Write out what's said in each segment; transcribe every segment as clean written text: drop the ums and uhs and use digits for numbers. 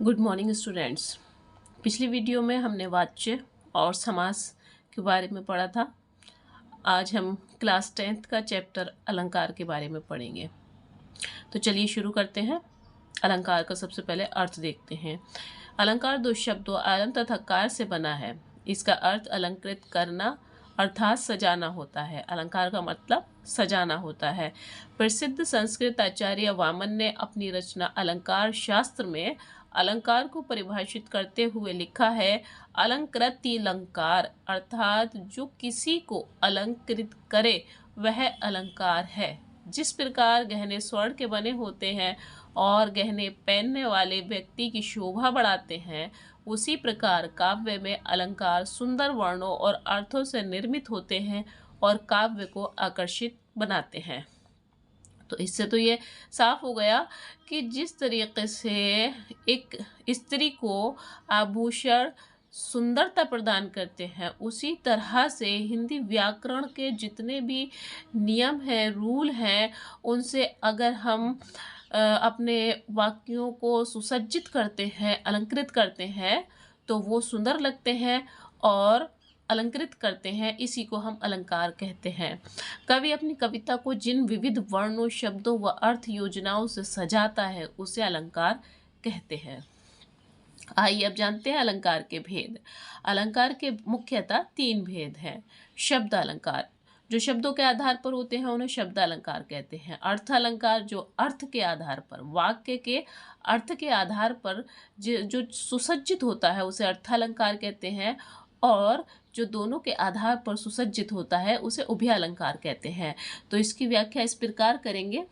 Good morning students. पिछली video में हमने वाच्य और समास के बारे में पढ़ा था। आज हम क्लास 10th का चैप्टर अलंकार के बारे में पढ़ेंगे। तो चलिए शुरू करते हैं। अलंकार का सबसे पहले अर्थ देखते हैं। अलंकार दो शब्दों आलम तथा कार से बना है। इसका अर्थ अलंकृत करना अर्थात सजाना होता है। अलंकार का मतलब सजाना होता है। प्रसिद्ध संस्कृत आचार्य वामन ने अपनी रचना अलंकार शास्त्र में अलंकार को परिभाषित करते हुए लिखा है, अलंकृत्यलंकार अर्थात जो किसी को अलंकृत करे वह अलंकार है। जिस प्रकार गहने स्वर्ण के बने होते हैं और गहने पहनने वाले व्यक्ति की शोभा बढ़ाते हैं, उसी प्रकार काव्य में अलंकार सुंदर वर्णों और अर्थों से निर्मित होते हैं और काव्य को आकर्षित बनाते हैं। तो इससे तो ये साफ हो गया कि जिस तरीके से एक स्त्री को आभूषण सुंदरता प्रदान करते हैं, उसी तरह से हिंदी व्याकरण के जितने भी नियम हैं, रूल हैं, उनसे अगर हम अपने वाक्यों को सुसज्जित करते हैं, अलंकृत करते हैं, तो वो सुंदर लगते हैं और अलंकृत करते हैं। इसी को हम अलंकार कहते हैं। कवि अपनी कविता को जिन विविध वर्णों, शब्दों व अर्थ योजनाओं से सजाता है, उसे अलंकार कहते हैं। आइए अब जानते हैं अलंकार के भेद। अलंकार के मुख्यतः 3 भेद हैं। शब्द अलंकार, जो शब्दों के आधार पर होते हैं, उन्हें शब्द अलंकार कहते हैं। अर्थ अलंकार, जो अर्थ के आधार पर, वाक्य के अर्थ के आधार पर जो सुसज्जित होता है, उसे अर्थालंकार कहते हैं। और जो दोनों के आधार पर सुसज्जित होता है, उसे उभय अलंकार कहते हैं। तो इसकी व्याख्या इस प्रकार करेंगे।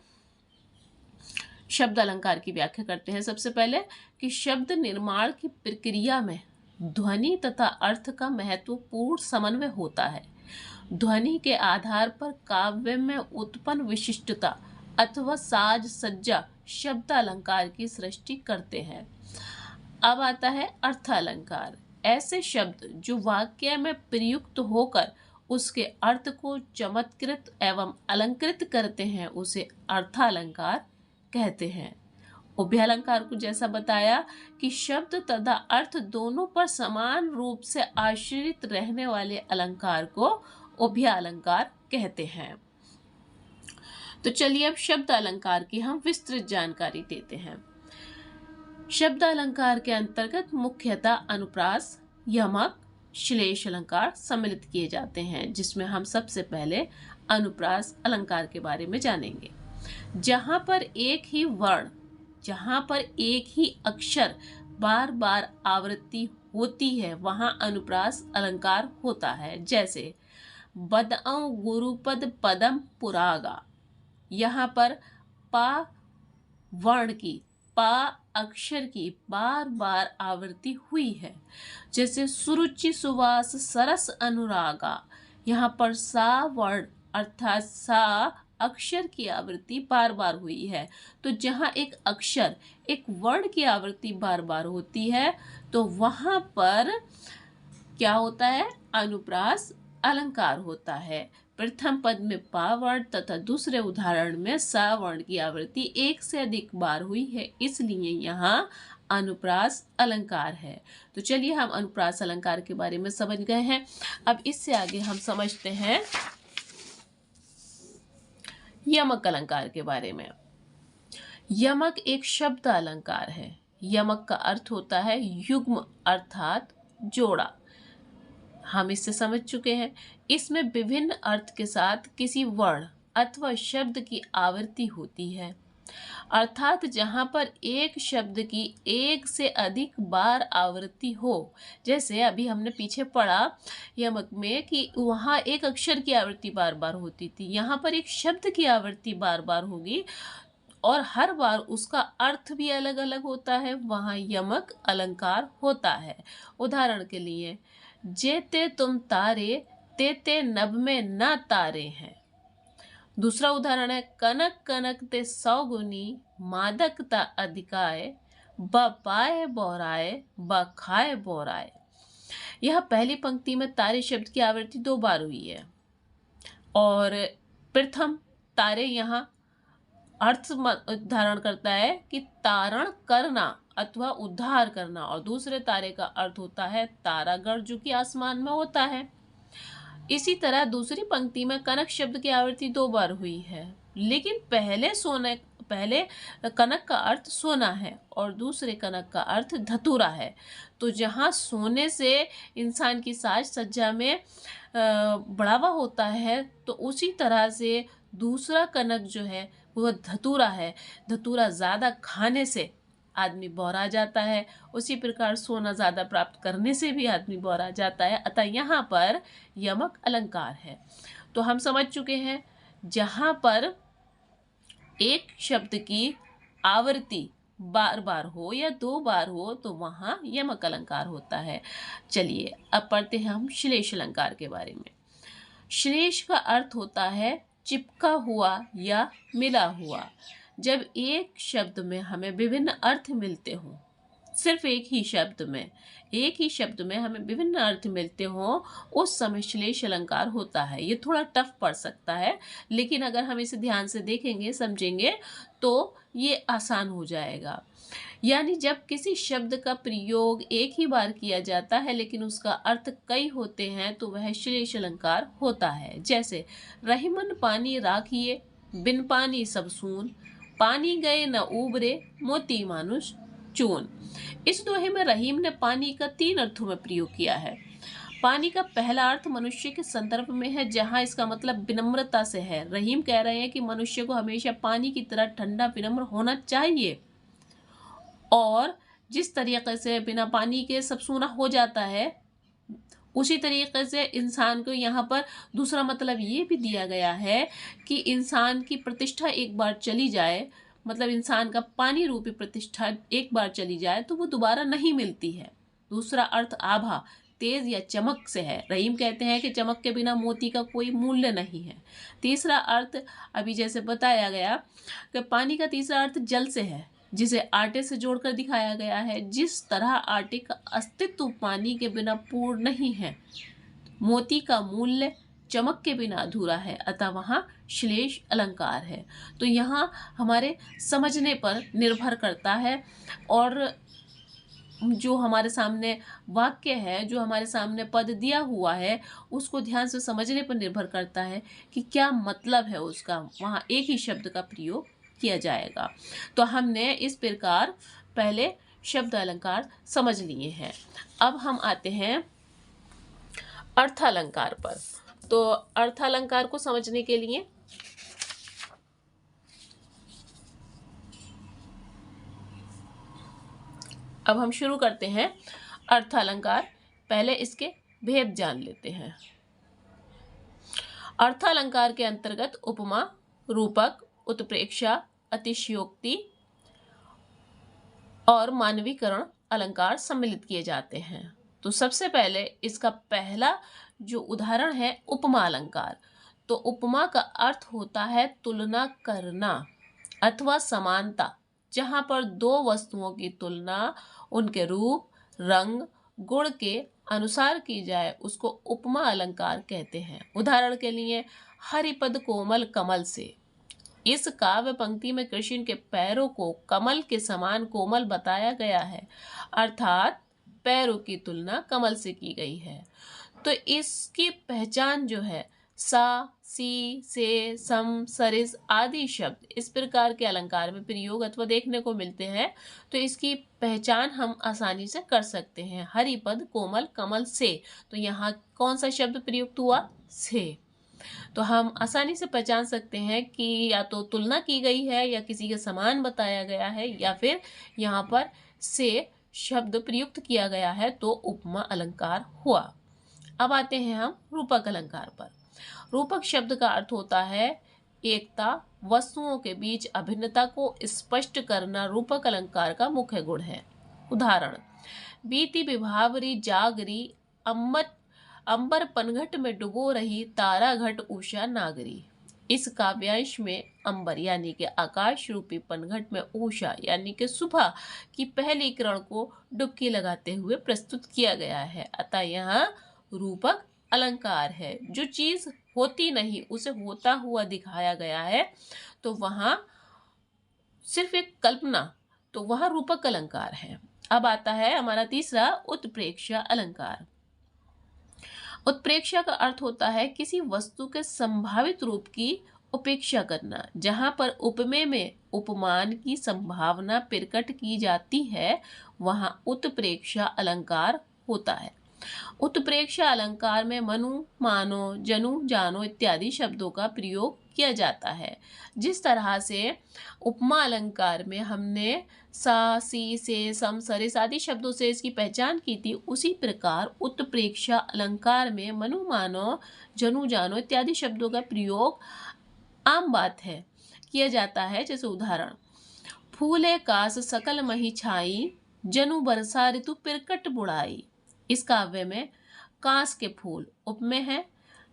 शब्द अलंकार की व्याख्या करते हैं सबसे पहले कि शब्द निर्माण की प्रक्रिया में ध्वनि तथा अर्थ का महत्वपूर्ण समन्वय होता है। ध्वनि के आधार पर काव्य में उत्पन्न विशिष्टता अथवा साज सज्जा शब्द अलंकार की सृष्टि करते हैं। अब आता है अर्थ अलंकार। ऐसे शब्द जो वाक्य में प्रयुक्त होकर उसके अर्थ को चमत्कृत एवं अलंकृत करते हैं, उसे अर्थालंकार कहते हैं। उभय अलंकार को जैसा बताया कि शब्द तथा अर्थ दोनों पर समान रूप से आश्रित रहने वाले अलंकार को उभय अलंकार कहते हैं। तो चलिए अब शब्द अलंकार की हम विस्तृत जानकारी देते हैं। शब्द अलंकार के अंतर्गत मुख्यतः अनुप्रास, यमक, श्लेष अलंकार सम्मिलित किए जाते हैं, जिसमें हम सबसे पहले अनुप्रास अलंकार के बारे में जानेंगे। जहां पर एक ही वर्ण, जहां पर एक ही अक्षर बार बार आवृत्ति होती है, वहां अनुप्रास अलंकार होता है। जैसे बदअ गुरुपद पदम पुरागा, यहाँ पर पा वर्ण की, पा अक्षर की बार बार आवृत्ति हुई है। जैसे सुरुचि सुवास सरस अनुरागा, यहाँ पर सा वर्ण अर्थात सा अक्षर की आवृत्ति बार बार हुई है। तो जहाँ एक अक्षर, एक वर्ण की आवृत्ति बार बार होती है, तो वहाँ पर क्या होता है? अनुप्रास अलंकार होता है। प्रथम पद में पा वर्ण तथा दूसरे उदाहरण में सा वर्ण की आवृत्ति एक से अधिक बार हुई है, इसलिए यहाँ अनुप्रास अलंकार है। तो चलिए हम अनुप्रास अलंकार के बारे में समझ गए हैं। अब इससे आगे हम समझते हैं यमक अलंकार के बारे में। यमक एक शब्द अलंकार है। यमक का अर्थ होता है युग्म अर्थात जोड़ा। हम इससे समझ चुके हैं। इसमें विभिन्न अर्थ के साथ किसी वर्ण अथवा शब्द की आवृत्ति होती है, अर्थात जहाँ पर एक शब्द की एक से अधिक बार आवृत्ति हो। जैसे अभी हमने पीछे पढ़ा यमक में कि वहाँ एक अक्षर की आवृत्ति बार बार होती थी, यहाँ पर एक शब्द की आवृत्ति बार बार होगी और हर बार उसका अर्थ भी अलग अलग होता है, वहाँ यमक अलंकार होता है। उदाहरण के लिए, जेते तुम तारे तेते नभ में न तारे हैं। दूसरा उदाहरण है, कनक कनक ते 100 गुनी मादकता अधिकाय, ब पाए बोराए ब खाए बोराए। यह पहली पंक्ति में तारे शब्द की आवृत्ति 2 बार हुई है और प्रथम तारे यहाँ अर्थ धारण करता है कि तारण करना, अथवा उद्धार करना, और दूसरे तारे का अर्थ होता है तारागढ़ जो कि आसमान में होता है। इसी तरह दूसरी पंक्ति में कनक शब्द की आवृत्ति 2 बार हुई है, लेकिन पहले कनक का अर्थ सोना है और दूसरे कनक का अर्थ धतूरा है। तो जहाँ सोने से इंसान की साज सज्जा में बढ़ावा होता है, तो उसी तरह से दूसरा कनक जो है वह धतूरा है। धतूरा ज़्यादा खाने से आदमी बौरा जाता है, उसी प्रकार सोना ज़्यादा प्राप्त करने से भी आदमी बौरा जाता है। अतः यहाँ पर यमक अलंकार है। तो हम समझ चुके हैं, जहाँ पर एक शब्द की आवृत्ति बार बार हो या 2 बार हो तो वहाँ यमक अलंकार होता है। चलिए अब पढ़ते हैं हम श्लेष अलंकार के बारे में। श्लेष का अर्थ होता है चिपका हुआ या मिला हुआ। जब एक शब्द में हमें विभिन्न अर्थ मिलते हों, सिर्फ एक ही शब्द में हमें विभिन्न अर्थ मिलते हों, उस समय श्लेष अलंकार होता है। ये थोड़ा टफ पड़ सकता है, लेकिन अगर हम इसे ध्यान से देखेंगे, समझेंगे तो ये आसान हो जाएगा। यानी जब किसी शब्द का प्रयोग एक ही बार किया जाता है लेकिन उसका अर्थ कई होते हैं, तो वह श्लेष अलंकार होता है। जैसे रहीमन पानी राखिए, बिन पानी सब सून, पानी गए न उबरे, मोती मानुष चून। इस दोहे में रहीम ने पानी का 3 अर्थों में प्रयोग किया है। पानी का पहला अर्थ मनुष्य के संदर्भ में है, जहां इसका मतलब विनम्रता से है। रहीम कह रहे हैं कि मनुष्य को हमेशा पानी की तरह ठंडा विनम्र होना चाहिए, और जिस तरीके से बिना पानी के सब सूना हो जाता है, उसी तरीके से इंसान को यहाँ पर दूसरा मतलब ये भी दिया गया है कि इंसान की प्रतिष्ठा एक बार चली जाए, मतलब इंसान का पानी रूपी प्रतिष्ठा एक बार चली जाए तो वो दोबारा नहीं मिलती है। दूसरा अर्थ आभा, तेज या चमक से है। रहीम कहते हैं कि चमक के बिना मोती का कोई मूल्य नहीं है। तीसरा अर्थ अभी जैसे बताया गया कि पानी का तीसरा अर्थ जल से है, जिसे आटे से जोड़कर दिखाया गया है। जिस तरह आटे का अस्तित्व पानी के बिना पूर्ण नहीं है, मोती का मूल्य चमक के बिना अधूरा है, अतः वहाँ श्लेष अलंकार है। तो यहाँ हमारे समझने पर निर्भर करता है, और जो हमारे सामने वाक्य है, जो हमारे सामने पद दिया हुआ है, उसको ध्यान से समझने पर निर्भर करता है कि क्या मतलब है उसका। वहाँ एक ही शब्द का प्रयोग किया जाएगा। तो हमने इस प्रकार पहले शब्द अलंकार समझ लिए हैं। अब हम आते हैं अर्थालंकार पर। तो अर्थालंकार को समझने के लिए अब हम शुरू करते हैं अर्थालंकार। पहले इसके भेद जान लेते हैं। अर्थालंकार के अंतर्गत उपमा, रूपक, उत्प्रेक्षा, अतिशयोक्ति और मानवीकरण अलंकार सम्मिलित किए जाते हैं। तो सबसे पहले इसका पहला जो उदाहरण है उपमा अलंकार। तो उपमा का अर्थ होता है तुलना करना अथवा समानता। जहाँ पर 2 वस्तुओं की तुलना उनके रूप, रंग, गुण के अनुसार की जाए, उसको उपमा अलंकार कहते हैं। उदाहरण के लिए हरिपद कोमल कमल से। इस काव्य पंक्ति में कृष्ण के पैरों को कमल के समान कोमल बताया गया है, अर्थात पैरों की तुलना कमल से की गई है। तो इसकी पहचान जो है सा, सी, से, सम, सरिस आदि शब्द इस प्रकार के अलंकार में प्रयोग अथवा देखने को मिलते हैं। तो इसकी पहचान हम आसानी से कर सकते हैं। हरिपद कोमल कमल से, तो यहाँ कौन सा शब्द प्रयुक्त हुआ? से। तो हम आसानी से पहचान सकते हैं कि या तो तुलना की गई है, या किसी के समान बताया गया है, या फिर यहाँ पर से शब्द प्रयुक्त किया गया है, तो उपमा अलंकार हुआ। अब आते हैं हम रूपक अलंकार पर। रूपक शब्द का अर्थ होता है एकता, वस्तुओं के बीच अभिन्नता को स्पष्ट करना रूपक अलंकार का मुख्य गुण है। उदाहरण, बीती विभावरी जागरी, अंबर पनघट में डुबो रही, तारा घट उषा नागरी। इस काव्यांश में अंबर यानी कि आकाश रूपी पनघट में उषा यानी कि सुबह की पहली किरण को डुबकी लगाते हुए प्रस्तुत किया गया है। अतः यहाँ रूपक अलंकार है। जो चीज होती नहीं उसे होता हुआ दिखाया गया है, तो वहाँ सिर्फ एक कल्पना तो वह रूपक अलंकार है। अब आता है हमारा तीसरा उत्प्रेक्षा अलंकार। उत्प्रेक्षा का अर्थ होता है किसी वस्तु के संभावित रूप की उपेक्षा करना। जहां पर उपमेय में उपमान की संभावना प्रकट की जाती है वहां उत्प्रेक्षा अलंकार होता है। उत्प्रेक्षा अलंकार में मनु, मानो, जनु, जानो इत्यादि शब्दों का प्रयोग किया जाता है। जिस तरह से उपमा अलंकार में हमने सा, सी, से, सम, सरिस आदि शब्दों से इसकी पहचान की थी, उसी प्रकार उत्प्रेक्षा अलंकार में मनु, मानो, जनु, जानो इत्यादि शब्दों का प्रयोग आम बात है किया जाता है। जैसे उदाहरण, फूले कास सकल मही छाई, जनु बरसा ऋतु प्रकट बुढ़ाई। इस काव्य में कांस के फूल उपमेय है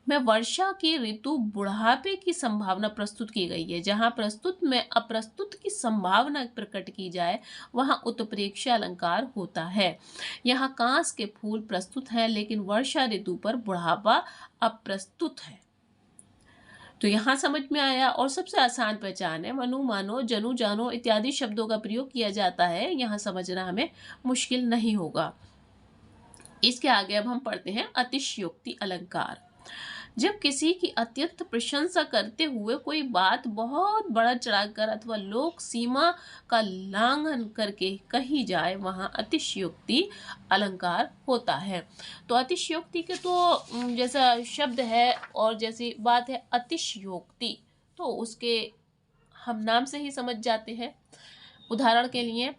में वर्षा की ऋतु बुढ़ापे की संभावना प्रस्तुत की गई है। जहां प्रस्तुत में अप्रस्तुत की संभावना प्रकट की जाए वहां उत्प्रेक्षा अलंकार होता है। यहाँ कांस के फूल प्रस्तुत हैं लेकिन वर्षा ऋतु पर बुढ़ापा अप्रस्तुत है। तो यहाँ समझ में आया। और सबसे आसान पहचान है, मनु, मानो, जनु, जानो इत्यादि शब्दों का प्रयोग किया जाता है। यहाँ समझना हमें मुश्किल नहीं होगा। इसके आगे अब हम पढ़ते हैं अतिशयोक्ति अलंकार। जब किसी की अत्यंत प्रशंसा करते हुए कोई बात बहुत बढ़ा चढ़ाकर अथवा लोक सीमा का उल्लंघन करके कही जाए वहां अतिशयोक्ति अलंकार होता है। तो अतिशयोक्ति के तो जैसा शब्द है और जैसी बात है अतिशयोक्ति, तो उसके हम नाम से ही समझ जाते हैं। उदाहरण के लिए,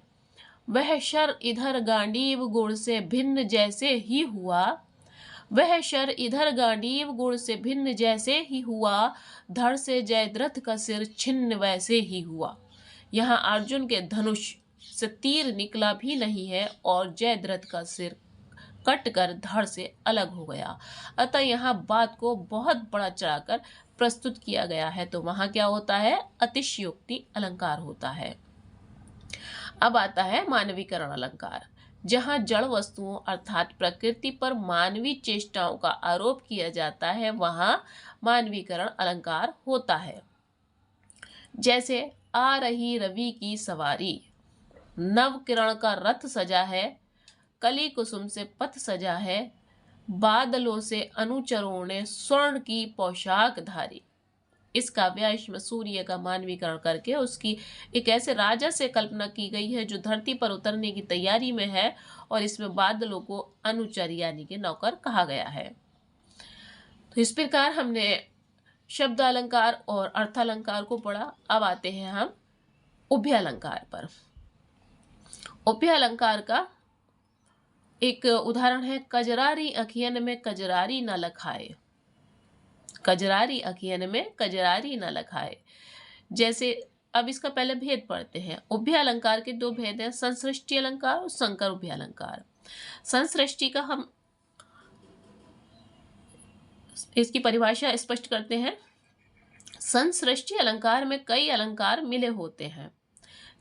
वह शर इधर गांडीव गुण से भिन्न जैसे ही हुआ, वह शर इधर गांडीव गुण से भिन्न जैसे ही हुआ, धड़ से जयद्रथ का सिर छिन्न वैसे ही हुआ। यहाँ अर्जुन के धनुष से तीर निकला भी नहीं है और जयद्रथ का सिर कटकर धड़ से अलग हो गया। अतः यहाँ बात को बहुत बड़ा चढ़ाकर प्रस्तुत किया गया है, तो वहाँ क्या होता है, अतिशयोक्ति अलंकार होता है। अब आता है मानवीकरण अलंकार। जहां जड़ वस्तुओं अर्थात प्रकृति पर मानवीय चेष्टाओं का आरोप किया जाता है वहां मानवीकरण अलंकार होता है। जैसे, आ रही रवि की सवारी, नव किरण का रथ सजा है, कली कुसुम से पथ सजा है, बादलों से अनुचरों ने स्वर्ण की पोशाक धारी। इस काव्याश में सूर्य का मानवीकरण करके उसकी एक ऐसे राजा से कल्पना की गई है जो धरती पर उतरने की तैयारी में है और इसमें बादलों को अनुचर यानी कि नौकर कहा गया है। तो इस प्रकार हमने शब्द अलंकार और अर्थालंकार को पढ़ा। अब आते हैं हम उभय अलंकार पर। उभय अलंकार का एक उदाहरण है, कजरारी अखियन में कजरारी न लखाए, कजरारी अखियन में कजरारी न लखाए। जैसे, अब इसका पहले भेद पढ़ते हैं। उभय अलंकार के दो भेद हैं, संसृष्टि अलंकार और संकर उभय अलंकार। संसृष्टि का हम इसकी परिभाषा स्पष्ट करते हैं। संसृष्टि अलंकार में कई अलंकार मिले होते हैं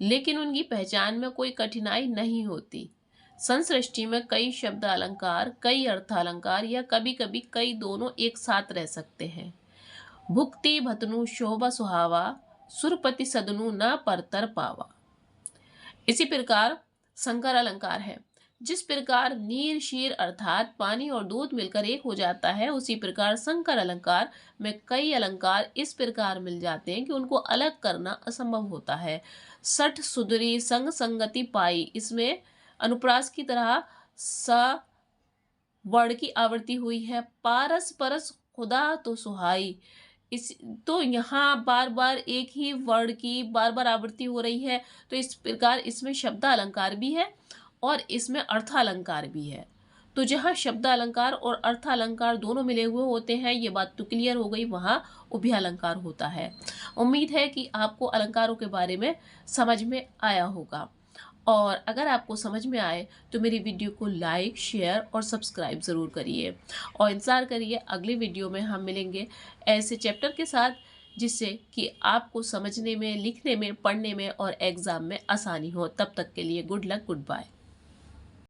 लेकिन उनकी पहचान में कोई कठिनाई नहीं होती। संसृष्टि में कई शब्द अलंकार, कई अर्थालंकार या कभी कभी कई दोनों एक साथ रह सकते हैं। भुक्ति भतनु शोभा सुहावा, सुरपति सदनु न परतर पावा। इसी प्रकार संकर अलंकार है। जिस प्रकार नीर शीर अर्थात पानी और दूध मिलकर एक हो जाता है, उसी प्रकार संकर अलंकार में कई अलंकार इस प्रकार मिल जाते हैं कि उनको अलग करना असंभव होता है। सठ सुधरी संग संगति पाई, इसमें अनुप्रास की तरह स वर्ण की आवृत्ति हुई है। पारस परस खुदा तो सुहाई, इस तो यहाँ बार बार एक ही वर्ण की बार बार आवृत्ति हो रही है। तो इस प्रकार इसमें शब्द अलंकार भी है और इसमें अर्थालंकार भी है। तो जहाँ शब्द अलंकार और अर्थालंकार दोनों मिले हुए होते हैं, ये बात तो क्लियर हो गई, वहाँ उभय अलंकार होता है। उम्मीद है कि आपको अलंकारों के बारे में समझ में आया होगा और अगर आपको समझ में आए तो मेरी वीडियो को लाइक, शेयर और सब्सक्राइब ज़रूर करिए और इंतज़ार करिए अगली वीडियो में हम मिलेंगे ऐसे चैप्टर के साथ जिससे कि आपको समझने में, लिखने में, पढ़ने में और एग्ज़ाम में आसानी हो। तब तक के लिए गुड लक, गुड बाय।